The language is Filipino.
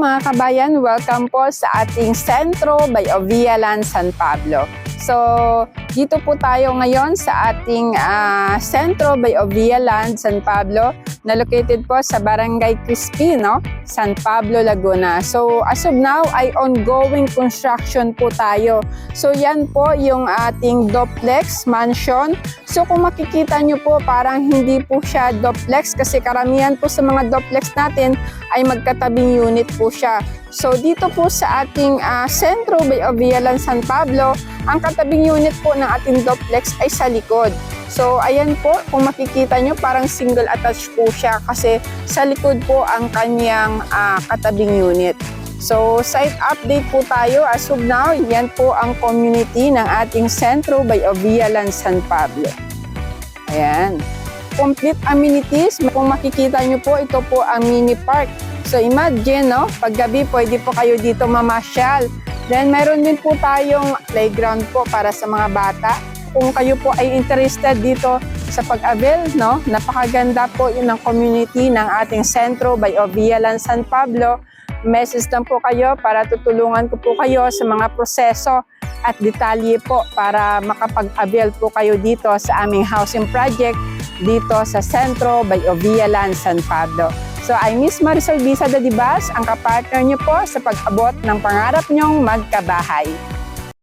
Mga kabayan, welcome po sa ating Sentro by Ovialan San Pablo. So, dito po tayo ngayon sa ating Sentro by Ovialan San Pablo na located po sa Barangay Crispino, San Pablo, Laguna. So, as of now ay ongoing construction po tayo. So, yan po yung ating duplex mansion. So, kung makikita nyo po, parang hindi po siya duplex kasi karamihan po sa mga duplex natin ay magkatabing unit po siya. So, dito po sa ating Sentro by Ovialan San Pablo, ang katabing unit po ng ating duplex ay sa likod. So, ayan po, kung makikita nyo, parang single attached po siya kasi sa likod po ang kanyang katabing unit. So, site update po tayo. As of now, yan po ang community ng ating Sentro by Ovialan San Pablo. Ayan. Complete amenities. Kung makikita nyo po, ito po ang mini park. So, imagine, no? Paggabi, pwede po kayo dito mamasyal. Then, meron din po tayong playground po para sa mga bata. Kung kayo po ay interested dito sa pag-avail, no? Napakaganda po yun ang community ng ating Sentro by Ovialan San Pablo. Message lang po kayo para tutulungan ko po kayo sa mga proseso at detalye po para makapag-avail po kayo dito sa aming housing project dito sa Sentro by Ovialan San Pablo. So, I'm Miss Marisol Bisa de Dibas, ang kapartner niyo po sa pag-abot ng pangarap niyong magkabahay.